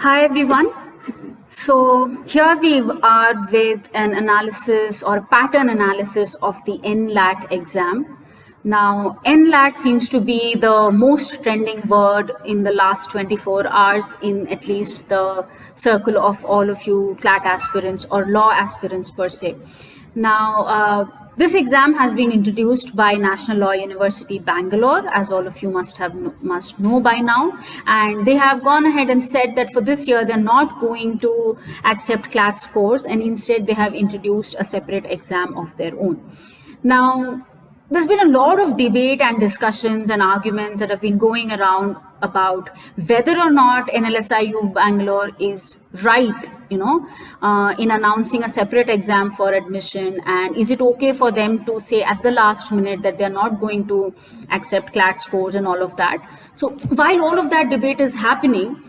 Hi everyone. So here we are with an analysis or pattern analysis of the NLAT exam. Now, NLAT seems to be the most trending word in the last 24 hours in at least the circle of all of you CLAT aspirants or law aspirants per se. Now, this exam has been introduced by National Law University Bangalore, as all of you must know by now, and they have gone ahead and said that for this year they're not going to accept CLAT scores, and instead they have introduced a separate exam of their own. Now, there's been a lot of debate and discussions and arguments that have been going around about whether or not NLSIU Bangalore is right, in announcing a separate exam for admission, and is it okay for them to say at the last minute that they're not going to accept CLAT scores and all of that. So while all of that debate is happening,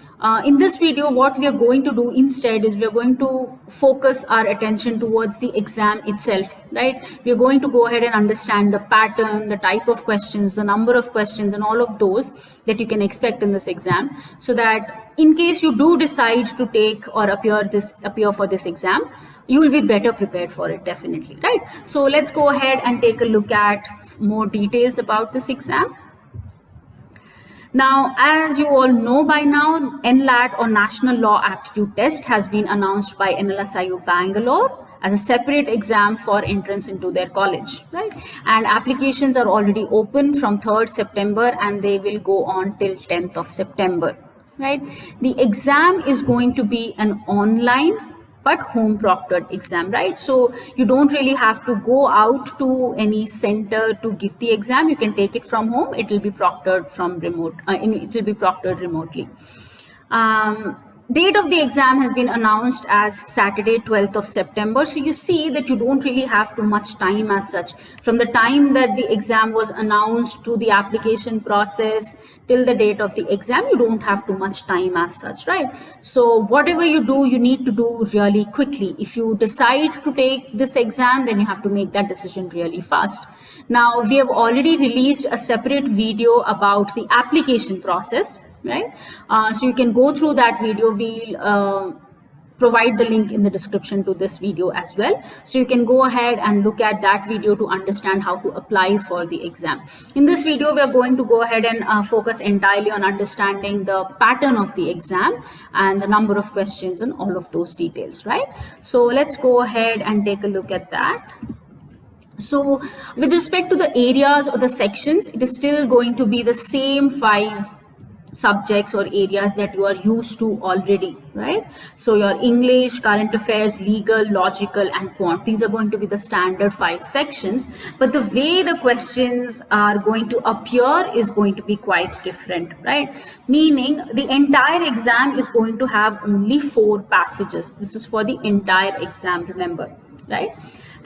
in this video, what we are going to do instead is we are going to focus our attention towards the exam itself, right? We are going to go ahead and understand the pattern, the type of questions, the number of questions, and all of those that you can expect in this exam, so that in case you do decide to take or appear for this exam, you will be better prepared for it, definitely, right? So let's go ahead and take a look at more details about this exam. Now, as you all know by now, NLAT or National Law Aptitude Test has been announced by NLSIU Bangalore as a separate exam for entrance into their college, right? And applications are already open from 3rd September and they will go on till 10th of September, right? The exam is going to be an online but home proctored exam, right? So you don't really have to go out to any center to give the exam. You can take it from home. It will be proctored from remote. It will be proctored remotely. Date of the exam has been announced as Saturday, 12th of September. So you see that you don't really have too much time as such. From the time that the exam was announced to the application process till the date of the exam, you don't have too much time as such, right? So whatever you do, you need to do really quickly. If you decide to take this exam, then you have to make that decision really fast. Now, we have already released a separate video about the application process, right? So you can go through that video. We'll provide the link in the description to this video as well. So you can go ahead and look at that video to understand how to apply for the exam. In this video, we are going to go ahead and focus entirely on understanding the pattern of the exam and the number of questions and all of those details, right? So let's go ahead and take a look at that. So with respect to the areas or the sections, it is still going to be the same 5 subjects or areas that you are used to already, right? So your English, current affairs, legal, logical, and quant, these are going to be the standard 5 sections, but the way the questions are going to appear is going to be quite different, right? Meaning the entire exam is going to have only 4 passages. This is for the entire exam, remember, right?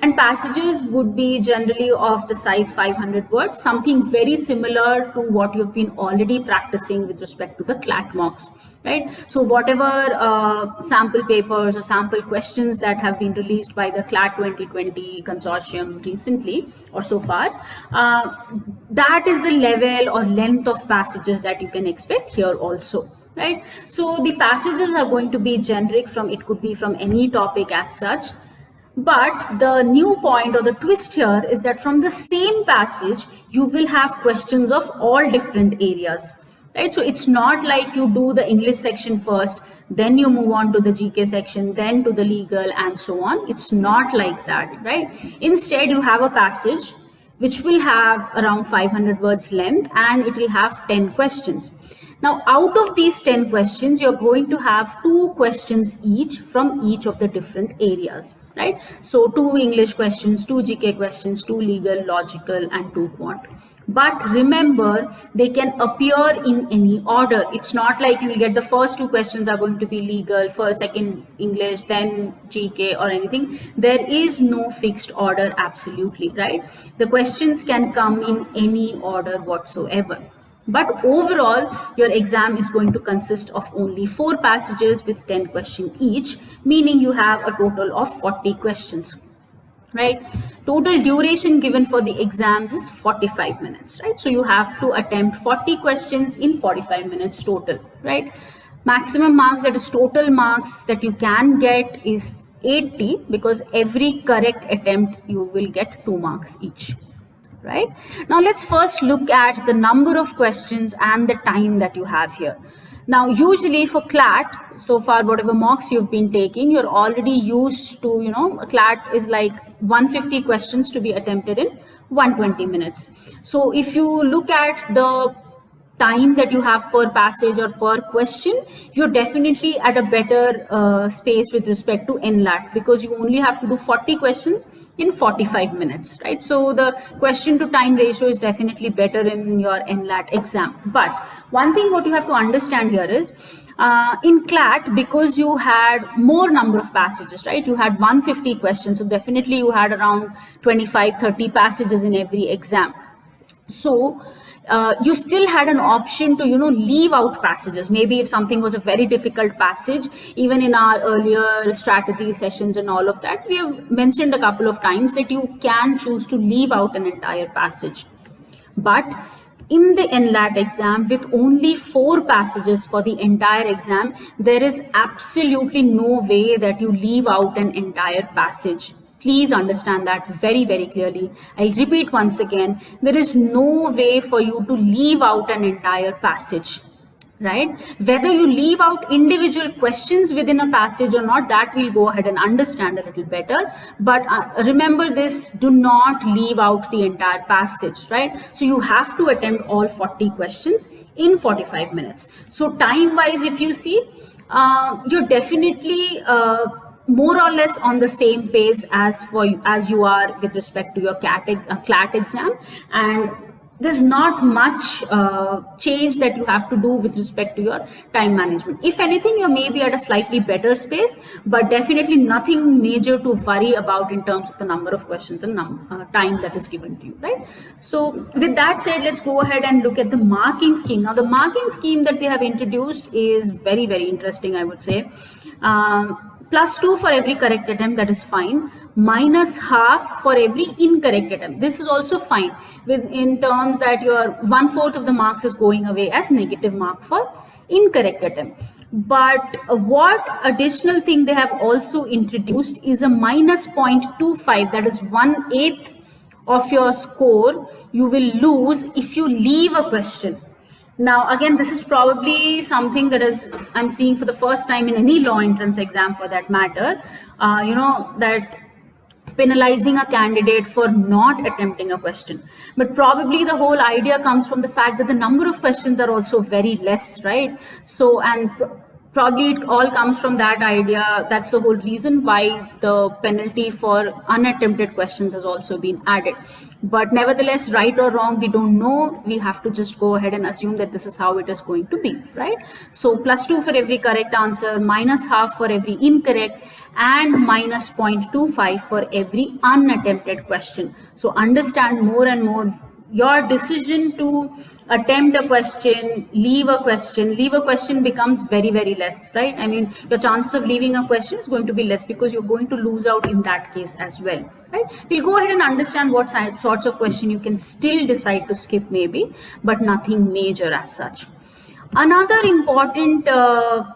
And passages would be generally of the size 500 words, something very similar to what you've been already practicing with respect to the CLAT mocks, right? So whatever sample papers or sample questions that have been released by the CLAT 2020 consortium recently or so far, that is the level or length of passages that you can expect here also, right? So the passages are going to be generic it could be from any topic as such. But the new point or the twist here is that from the same passage, you will have questions of all different areas, right? So it's not like you do the English section first, then you move on to the GK section, then to the legal and so on. It's not like that, right? Instead, you have a passage which will have around 500 words length and it will have 10 questions. Now, out of these 10 questions, you're going to have 2 questions each from each of the different areas, right? So 2 English questions, 2 GK questions, 2 legal, logical, and 2 quant. But remember, they can appear in any order. It's not like you will get the first 2 questions are going to be legal, first, second English, then GK or anything. There is no fixed order, absolutely, right? The questions can come in any order whatsoever. But overall, your exam is going to consist of only 4 passages with 10 questions each, meaning you have a total of 40 questions, right? Total duration given for the exams is 45 minutes, right? So you have to attempt 40 questions in 45 minutes total, right? Maximum marks, that is total marks that you can get, is 80, because every correct attempt you will get 2 marks each. Right? Now let's first look at the number of questions and the time that you have here. Now usually for CLAT, so far whatever mocks you've been taking, you're already used to, a CLAT is like 150 questions to be attempted in 120 minutes. So if you look at the time that you have per passage or per question, you're definitely at a better space with respect to NLAT, because you only have to do 40 questions in 45 minutes, right? So the question to time ratio is definitely better in your NLAT exam. But one thing what you have to understand here is, in CLAT, because you had more number of passages, right? You had 150 questions, so definitely you had around 25-30 passages in every exam. So you still had an option to leave out passages. Maybe if something was a very difficult passage, even in our earlier strategy sessions and all of that, we have mentioned a couple of times that you can choose to leave out an entire passage. But in the NLAT exam, with only 4 passages for the entire exam, there is absolutely no way that you leave out an entire passage. Please understand that very, very clearly. I'll repeat once again, there is no way for you to leave out an entire passage, right? Whether you leave out individual questions within a passage or not, that we'll go ahead and understand a little better. But remember this, do not leave out the entire passage, right? So you have to attempt all 40 questions in 45 minutes. So time-wise, if you see, you're definitely more or less on the same pace as you are with respect to your CLAT exam, and there's not much change that you have to do with respect to your time management. If anything, you may be at a slightly better space, but definitely nothing major to worry about in terms of the number of questions and time that is given to you, right? So with that said, let's go ahead and look at the marking scheme. Now the marking scheme that they have introduced is very, very interesting, I would say. +2 for every correct attempt, that is fine. -half for every incorrect attempt. This is also fine, in terms that your 1/4 of the marks is going away as negative mark for incorrect attempt. But what additional thing they have also introduced is a -0.25, that is 1/8 of your score you will lose if you leave a question. Now, again, this is probably something that I'm seeing for the first time in any law entrance exam for that matter, that penalizing a candidate for not attempting a question. But probably the whole idea comes from the fact that the number of questions are also very less, right? So, and probably it all comes from that idea. That's the whole reason why the penalty for unattempted questions has also been added. But nevertheless, right or wrong, we don't know. We have to just go ahead and assume that this is how it is going to be, right? So +2 for every correct answer, -half for every incorrect, and -0.25 for every unattempted question. So understand more and more, your decision to attempt a question, leave a question becomes very, very less, right? I mean, your chances of leaving a question is going to be less because you're going to lose out in that case as well, right? We'll go ahead and understand what sorts of question you can still decide to skip maybe, but nothing major as such. Another important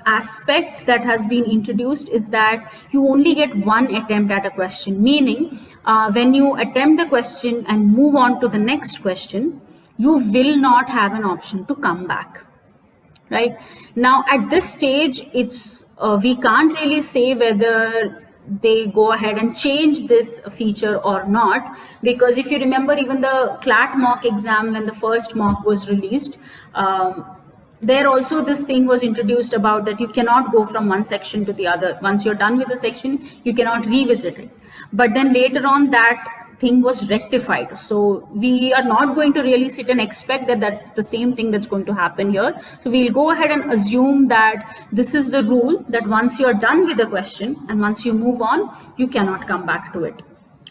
aspect that has been introduced is that you only get one attempt at a question, meaning when you attempt the question and move on to the next question, you will not have an option to come back, right? Now, at this stage, it's we can't really say whether they go ahead and change this feature or not, because if you remember, even the CLAT mock exam, when the first mock was released, there also this thing was introduced about that you cannot go from one section to the other. Once you're done with the section, you cannot revisit it. But then later on, that thing was rectified. So we are not going to really sit and expect that that's the same thing that's going to happen here. So we'll go ahead and assume that this is the rule, that once you're done with the question and once you move on, you cannot come back to it,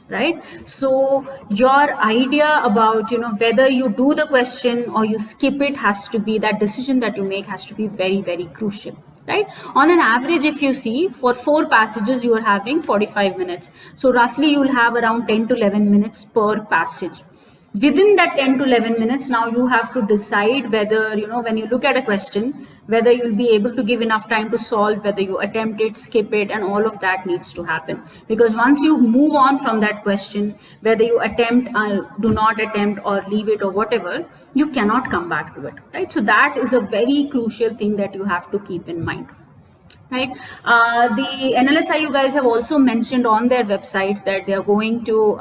right? So your idea about whether you do the question or you skip it has to be, that decision that you make has to be very, very crucial, right? On an average, if you see, for 4 passages you are having 45 minutes, so roughly you'll have around 10 to 11 minutes per passage. within that 10 to 11 minutes, now you have to decide whether, when you look at a question, whether you'll be able to give enough time to solve, whether you attempt it, skip it, and all of that needs to happen. Because once you move on from that question, whether you attempt, do not attempt, or leave it, or whatever, you cannot come back to it, right? So that is a very crucial thing that you have to keep in mind. Right. The NLSIU guys have also mentioned on their website that they are going to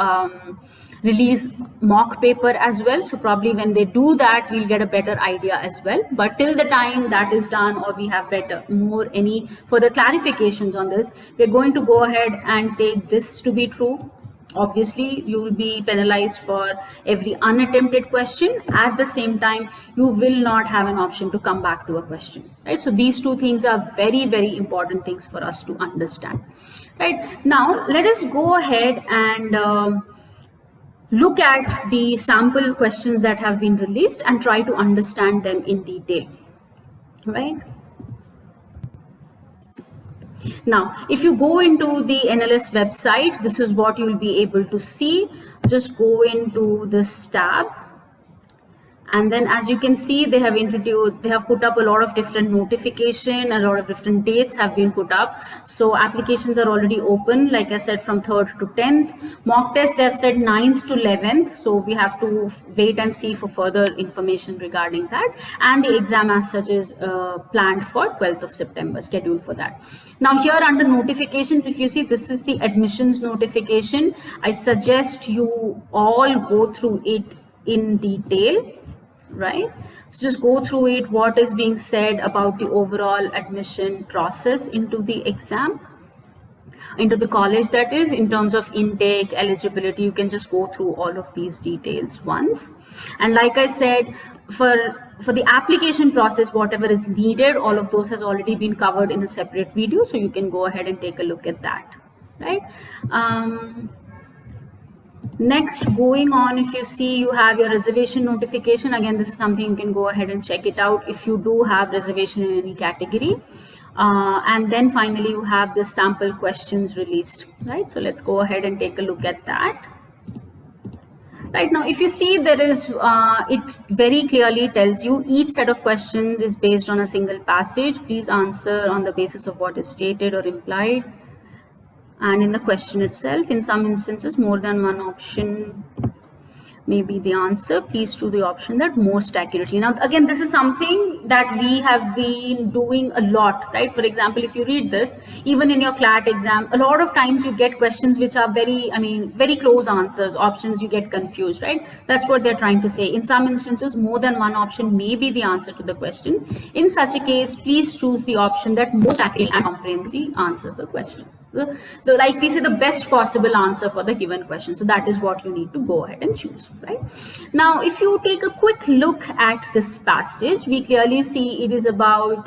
release mock paper as well. So probably when they do that, we'll get a better idea as well. But till the time that is done, or we have any further clarifications on this, we're going to go ahead and take this to be true. Obviously, you will be penalized for every unattempted question. At the same time, you will not have an option to come back to a question, right? So these two things are very, very important things for us to understand, right? Now, let us go ahead and look at the sample questions that have been released and try to understand them in detail, right? Now, if you go into the NLS website, this is what you will be able to see. Just go into this tab. And then as you can see, they have put up a lot of different notification, a lot of different dates have been put up. So applications are already open, like I said, from 3rd to 10th. Mock test, they have said 9th to 11th. So we have to wait and see for further information regarding that. And the exam as such is planned for 12th of September, scheduled for that. Now here under notifications, if you see, this is the admissions notification. I suggest you all go through it in detail. Right, so just go through it, what is being said about the overall admission process into the exam, into the college, that is, in terms of intake, eligibility. You can just go through all of these details once. And like I said, for the application process, whatever is needed, all of those has already been covered in a separate video, so you can go ahead and take a look at that, right? Next, going on, if you see, you have your reservation notification. Again, this is something you can go ahead and check it out if you do have reservation in any category. And then finally, you have the sample questions released, right? So let's go ahead and take a look at that. Right now, if you see, there is, it very clearly tells you each set of questions is based on a single passage. Please answer on the basis of what is stated or implied. And in the question itself, in some instances, more than one option may be the answer. Please choose the option that most accurately. Now, again, this is something that we have been doing a lot, right? For example, if you read this, even in your CLAT exam, a lot of times you get questions which are very close answers, options, you get confused, right? That's what they're trying to say. In some instances, more than one option may be the answer to the question. In such a case, please choose the option that most accurately and comprehensively answers the question. Like we say, the best possible answer for the given question. So that is what you need to go ahead and choose, right? Now, if you take a quick look at this passage, we clearly see it is about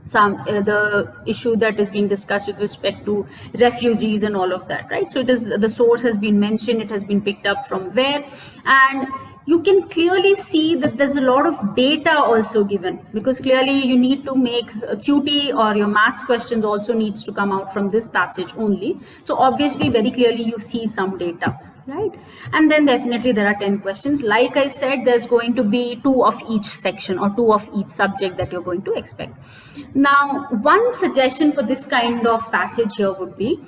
the issue that is being discussed with respect to refugees and all of that, right? So it is, the source has been mentioned, it has been picked up from where, and you can clearly see that there's a lot of data also given, because clearly you need to make a QT or your maths questions also needs to come out from this passage only. So obviously, very clearly you see some data, right? And then definitely there are 10 questions. Like I said, there's going to be 2 of each section or 2 of each subject that you're going to expect. Now, one suggestion for this kind of passage here would be,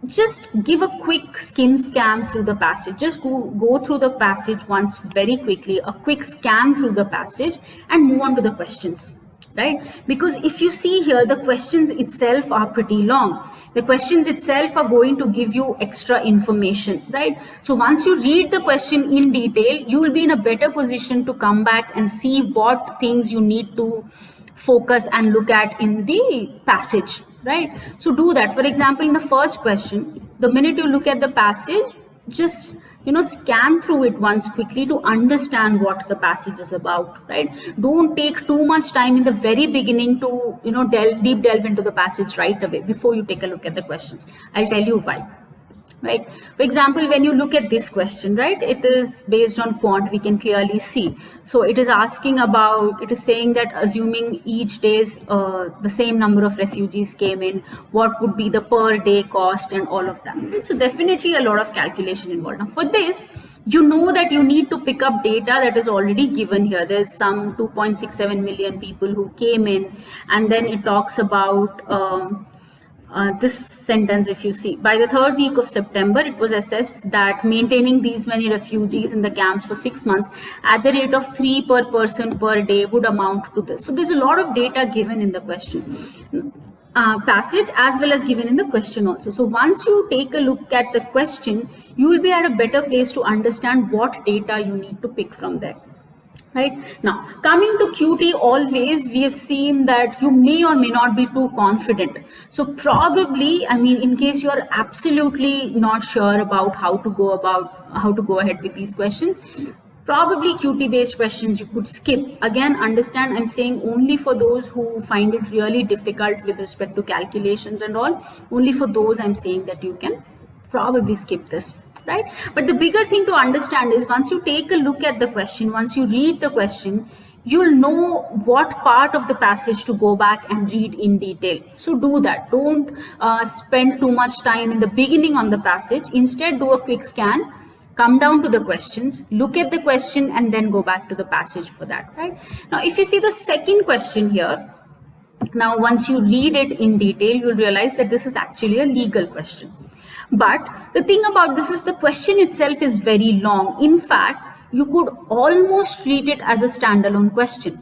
just give a quick scan through the passage. Just go through the passage once very quickly, a quick scan through the passage and move on to the questions, right? Because if you see here, the questions itself are pretty long. The questions itself are going to give you extra information, right? So once you read the question in detail, you will be in a better position to come back and see what things you need to focus and look at in the passage, right? So do that. For example, in the first question, the minute you look at the passage, just scan through it once quickly to understand what the passage is about, right? Don't take too much time in the very beginning to deep delve into the passage right away before you take a look at the questions. I'll tell you why. right? For example, when you look at this question, right, it is based on quant, we can clearly see. So it is asking about, it is saying that assuming each day's the same number of refugees came in, what would be the per day cost and all of that, right? So definitely a lot of calculation involved. Now for this, you know that you need to pick up data that is already given here. There's some 2.67 million people who came in, and then it talks about this sentence, if you see, by the third week of September, it was assessed that maintaining these many refugees in the camps for 6 months at the rate of 3 per person per day would amount to this. So there's a lot of data given in the question passage as well as given in the question also. So once you take a look at the question, you will be at a better place to understand what data you need to pick from there. Right now, coming to QT, always we have seen that you may or may not be too confident. So probably, I mean, in case you're absolutely not sure about how to go ahead with these questions, probably QT based questions you could skip. Again, understand, I'm saying only for those who find it really difficult with respect to calculations and all. Only for those I'm saying that you can probably skip this. Right? But the bigger thing to understand is, once you take a look at the question, once you read the question, you'll know what part of the passage to go back and read in detail. So do that. Don't spend too much time in the beginning on the passage. Instead, do a quick scan, come down to the questions, look at the question, and then go back to the passage for that. Right? Now, if you see the second question here, now once you read it in detail, you'll realize that this is actually a legal question. But the thing about this is the question itself is very long. In fact, you could almost read it as a standalone question.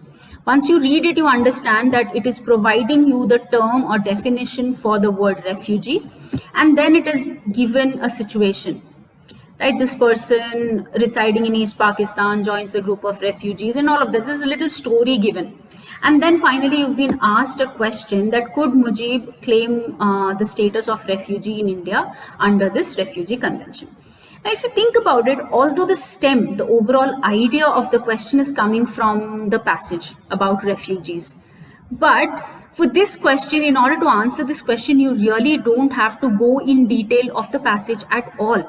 Once you read it, you understand that it is providing you the term or definition for the word refugee, and then it is given a situation. Right, this person residing in East Pakistan joins the group of refugees and all of that. There's a little story given. And then finally, you've been asked a question that could Mujib claim the status of refugee in India under this refugee convention. Now, if you think about it, although the stem, the overall idea of the question is coming from the passage about refugees, but for this question, in order to answer this question, you really don't have to go in detail of the passage at all.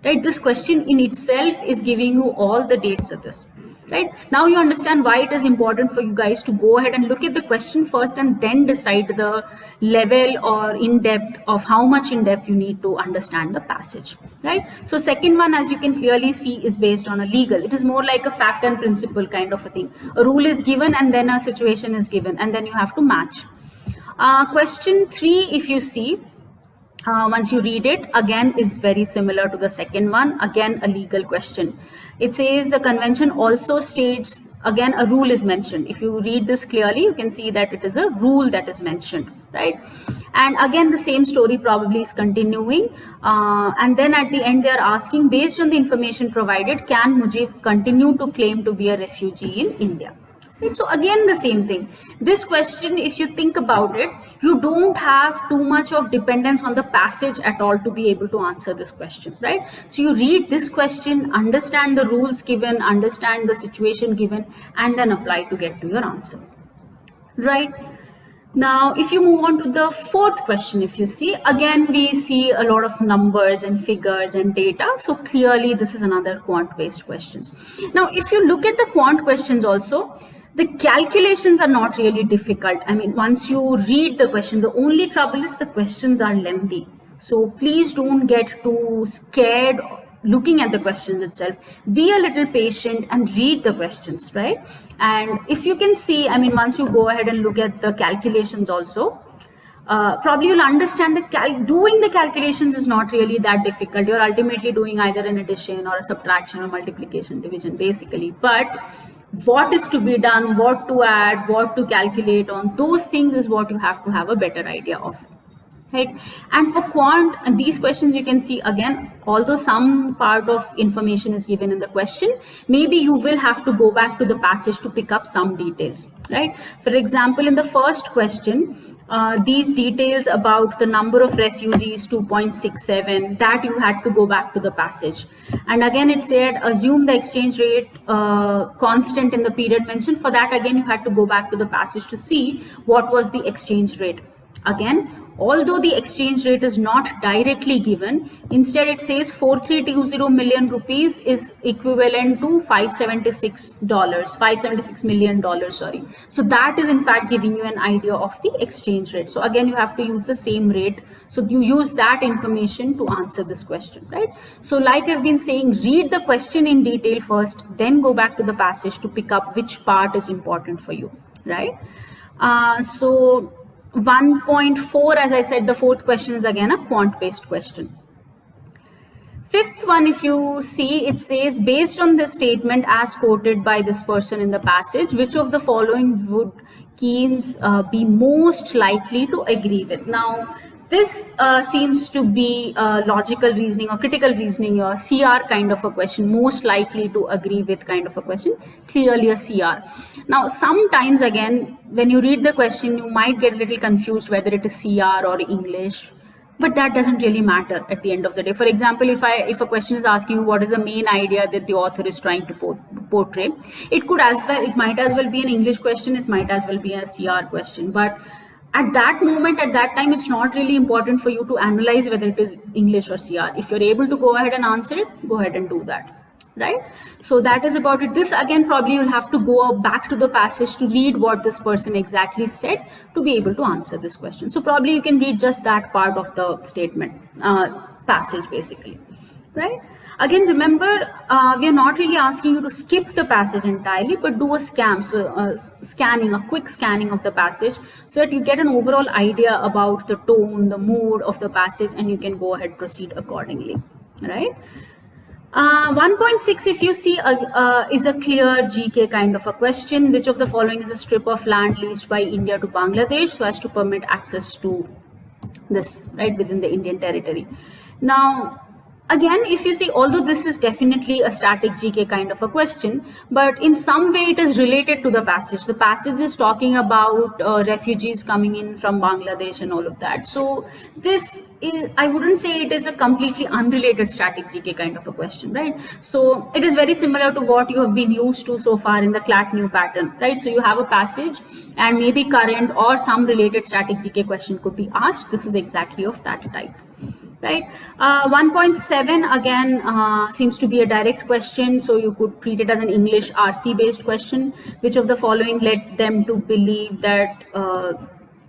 Right, this question in itself is giving you all the dates of this. Right, now you understand why it is important for you guys to go ahead and look at the question first and then decide the level or in depth of how much in depth you need to understand the passage. Right, so second one, as you can clearly see, is based on a legal. It is more like a fact and principle kind of a thing. A rule is given and then a situation is given and then you have to match. Question 3, if you see, once you read it, again is very similar to the second one. Again, a legal question. It says the convention also states, again, a rule is mentioned. If you read this clearly, you can see that it is a rule that is mentioned, right? And again, the same story probably is continuing. And then at the end, they are asking, based on the information provided, can Mujib continue to claim to be a refugee in India? Right? So again, the same thing. This question, if you think about it, you don't have too much of dependence on the passage at all to be able to answer this question, right? So you read this question, understand the rules given, understand the situation given, and then apply to get to your answer, right? Now, if you move on to the fourth question, if you see, again, we see a lot of numbers and figures and data. So clearly, this is another quant-based questions. Now, if you look at the quant questions also, the calculations are not really difficult. I mean, once you read the question, the only trouble is the questions are lengthy. So please don't get too scared looking at the questions itself. Be a little patient and read the questions, right? And if you can see, I mean, once you go ahead and look at the calculations also, probably you'll understand that doing the calculations is not really that difficult. You're ultimately doing either an addition or a subtraction or multiplication, division, basically. But what is to be done, what to add, what to calculate on, those things is what you have to have a better idea of. Right? And for quant, and these questions you can see again, although some part of information is given in the question, maybe you will have to go back to the passage to pick up some details, right? For example, in the first question, these details about the number of refugees, 2.67, that you had to go back to the passage. And again, it said, assume the exchange rate constant in the period mentioned. For that, again, you had to go back to the passage to see what was the exchange rate. Again, although the exchange rate is not directly given, instead it says 4320 million rupees is equivalent to $576 million, sorry. So that is in fact giving you an idea of the exchange rate. So again, you have to use the same rate. So you use that information to answer this question, right? So like I've been saying, read the question in detail first, then go back to the passage to pick up which part is important for you, right? So 1.4, as I said, the fourth question is again a quant-based question. Fifth one, if you see, it says, based on the statement as quoted by this person in the passage, which of the following would Keynes be most likely to agree with? Now, this seems to be logical reasoning or critical reasoning, or CR kind of a question, most likely to agree with kind of a question, clearly a CR. Now, sometimes again, when you read the question, you might get a little confused whether it is CR or English, but that doesn't really matter at the end of the day. For example, if a question is asking you what is the main idea that the author is trying to portray, it might as well be an English question, it might as well be a CR question, but at that moment, at that time, it's not really important for you to analyze whether it is English or CR. If you're able to go ahead and answer it, go ahead and do that, right? So that is about it. This again, probably you'll have to go back to the passage to read what this person exactly said to be able to answer this question. So probably you can read just that part of the statement, passage basically, right? Again, remember, we are not really asking you to skip the passage entirely, but do a quick scanning of the passage so that you get an overall idea about the tone, the mood of the passage, and you can go ahead proceed accordingly, right? 1.6, if you see, is a clear GK kind of a question. Which of the following is a strip of land leased by India to Bangladesh so as to permit access to this, right, within the Indian territory? Now, again, if you see, although this is definitely a static GK kind of a question, but in some way it is related to the passage. The passage is talking about refugees coming in from Bangladesh and all of that. So this is, I wouldn't say it is a completely unrelated static GK kind of a question, right? So it is very similar to what you have been used to so far in the CLAT-NEW pattern, right? So you have a passage and maybe current or some related static GK question could be asked. This is exactly of that type. Right. 1.7 again seems to be a direct question, so you could treat it as an English RC based question. Which of the following led them to believe that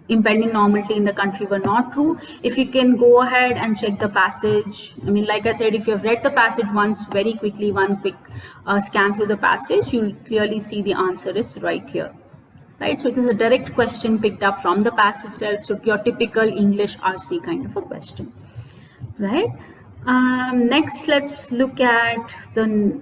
impending normality in the country were not true? If you can go ahead and check the passage, I mean, like I said, if you have read the passage once very quickly, one quick scan through the passage, you'll clearly see the answer is right here. Right, so it is a direct question picked up from the passage itself, so your typical English RC kind of a question. Right. Next, let's look at the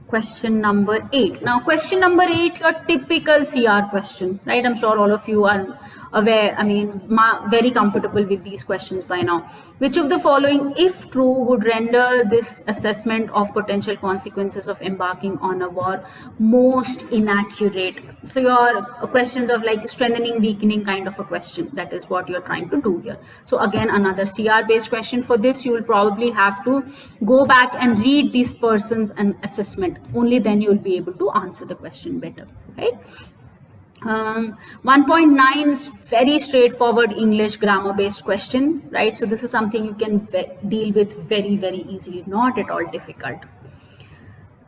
question number 8. Now, question number 8, your typical CR question, right? I'm sure all of you are aware, I mean, very comfortable with these questions by now. Which of the following, if true, would render this assessment of potential consequences of embarking on a war most inaccurate? So your questions of like strengthening, weakening kind of a question, that is what you're trying to do here. So again, another CR based question. For this, you will probably have to go back and read this person's assessment. Only then you will be able to answer the question better, right? 1.9 is very straightforward English grammar based question, right? So this is something you can deal with very, very easily, not at all difficult.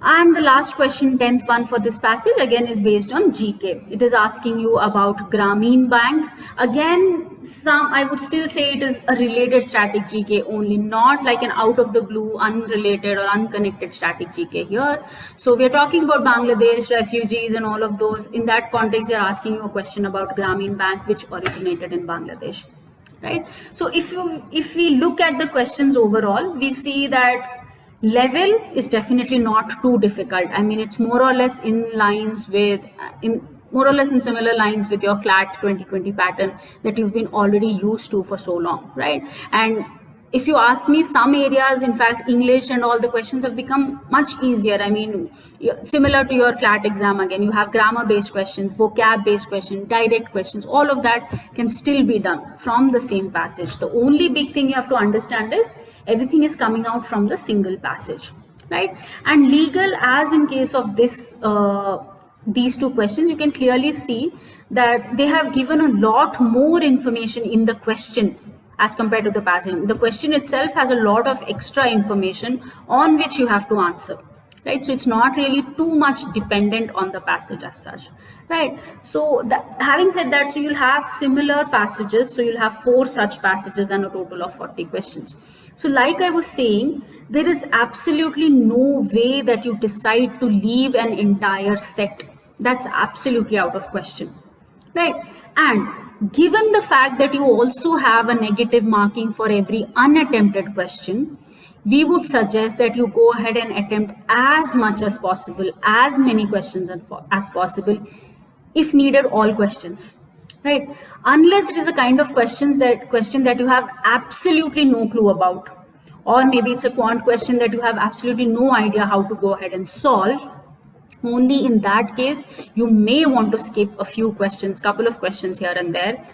And the last question, 10th one for this passage, again is based on GK. It is asking you about Grameen Bank. Again, I would still say it is a related static GK only, not like an out of the blue, unrelated or unconnected static GK here. So we are talking about Bangladesh, refugees and all of those. In that context, they are asking you a question about Grameen Bank, which originated in Bangladesh, right? So if we look at the questions overall, we see that level is definitely not too difficult. I mean, it's more or less in similar lines with your CLAT 2020 pattern that you've been already used to for so long, right? And if you ask me, some areas, in fact, English and all the questions have become much easier. I mean, similar to your CLAT exam, again, you have grammar-based questions, vocab-based questions, direct questions, all of that can still be done from the same passage. The only big thing you have to understand is everything is coming out from the single passage, right? And legal, as in case of this these two questions, you can clearly see that they have given a lot more information in the question as compared to the passage. The question itself has a lot of extra information on which you have to answer, right? So it's not really too much dependent on the passage as such, right? So having said that, so you'll have similar passages. So you'll have 4 such passages and a total of 40 questions. So like I was saying, there is absolutely no way that you decide to leave an entire set. That's absolutely out of question, right? And given the fact that you also have a negative marking for every unattempted question, we would suggest that you go ahead and attempt as much as possible, as many questions as possible, if needed, all questions, right? Unless it is a kind of question that you have absolutely no clue about, or maybe it's a quant question that you have absolutely no idea how to go ahead and solve. Only in that case, you may want to skip a few questions, couple of questions here and there,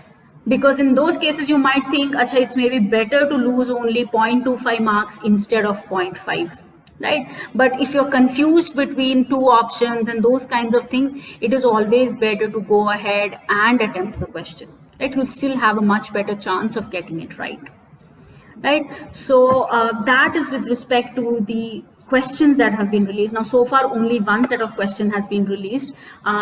because in those cases you might think, acha, it's maybe better to lose only 0.25 marks instead of 0.5, right? But if you're confused between 2 options and those kinds of things, it is always better to go ahead and attempt the question, right? You'll still have a much better chance of getting it right. So that is with respect to the questions that have been released. Now, so far, only one set of question has been released.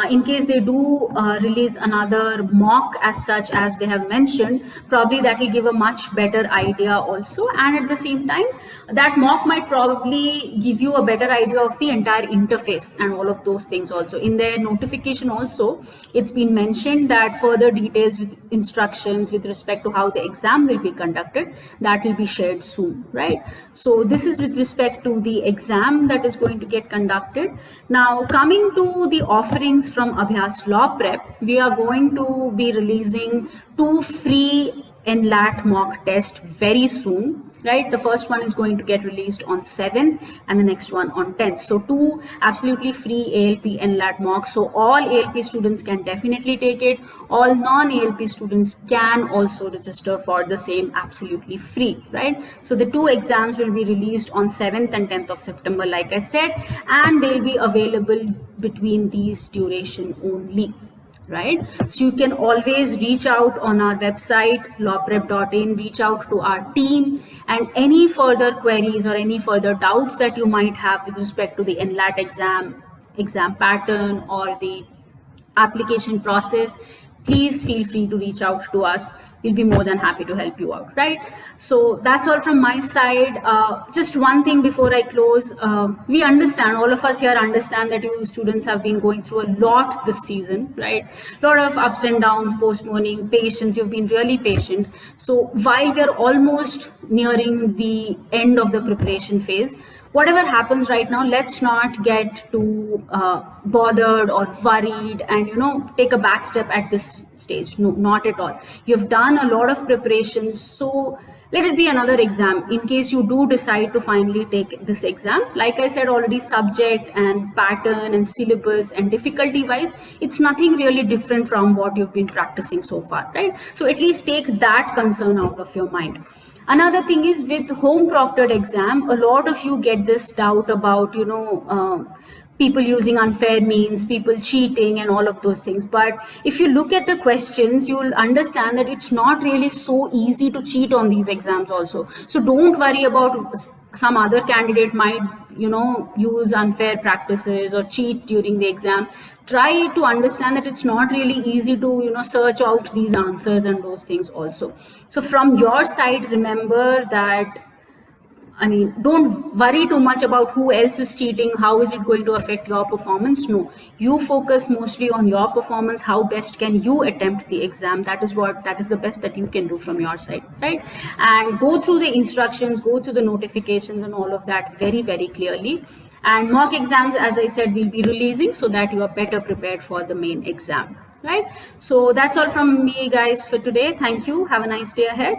In case they do release another mock as such as they have mentioned, probably that will give a much better idea also. And at the same time, that mock might probably give you a better idea of the entire interface and all of those things also. In their notification also, it's been mentioned that further details with instructions with respect to how the exam will be conducted, that will be shared soon, right? So this is with respect to the exam that is going to get conducted. Now, coming to the offerings from Abhyas Law Prep, we are going to be releasing 2 free NLAT mock tests very soon, right? The first one is going to get released on 7th and the next one on 10th. So 2 absolutely free ALP NLAT mocks. So all ALP students can definitely take it. All non-ALP students can also register for the same absolutely free, right? So the 2 exams will be released on 7th and 10th of September, like I said, and they'll be available between these duration only, right? So you can always reach out on our website lawprep.in, reach out to our team, and any further queries or any further doubts that you might have with respect to the NLAT exam pattern or the application process, please feel free to reach out to us. We'll be more than happy to help you out, right? So that's all from my side. Just one thing before I close. We understand, all of us here understand that you students have been going through a lot this season, right? A lot of ups and downs, postponing, patience. You've been really patient. So while we're almost nearing the end of the preparation phase, whatever happens right now, let's not get too bothered or worried and, take a back step at this stage. No, not at all. You've done a lot of preparations, so let it be another exam in case you do decide to finally take this exam. Like I said already, subject and pattern and syllabus and difficulty wise, it's nothing really different from what you've been practicing so far, right? So at least take that concern out of your mind. Another thing is, with home proctored exam, a lot of you get this doubt about, people using unfair means, people cheating and all of those things. But if you look at the questions, you'll understand that it's not really so easy to cheat on these exams also. So don't worry about some other candidate might, use unfair practices or cheat during the exam. Try to understand that it's not really easy to, search out these answers and those things also. So from your side, remember that, don't worry too much about who else is cheating, how is it going to affect your performance. No, you focus mostly on your performance, how best can you attempt the exam. That is the best that you can do from your side, right? And go through the instructions, go through the notifications and all of that very, very clearly. And mock exams, as I said, we'll be releasing so that you are better prepared for the main exam, right? So that's all from me, guys, for today. Thank you. Have a nice day ahead.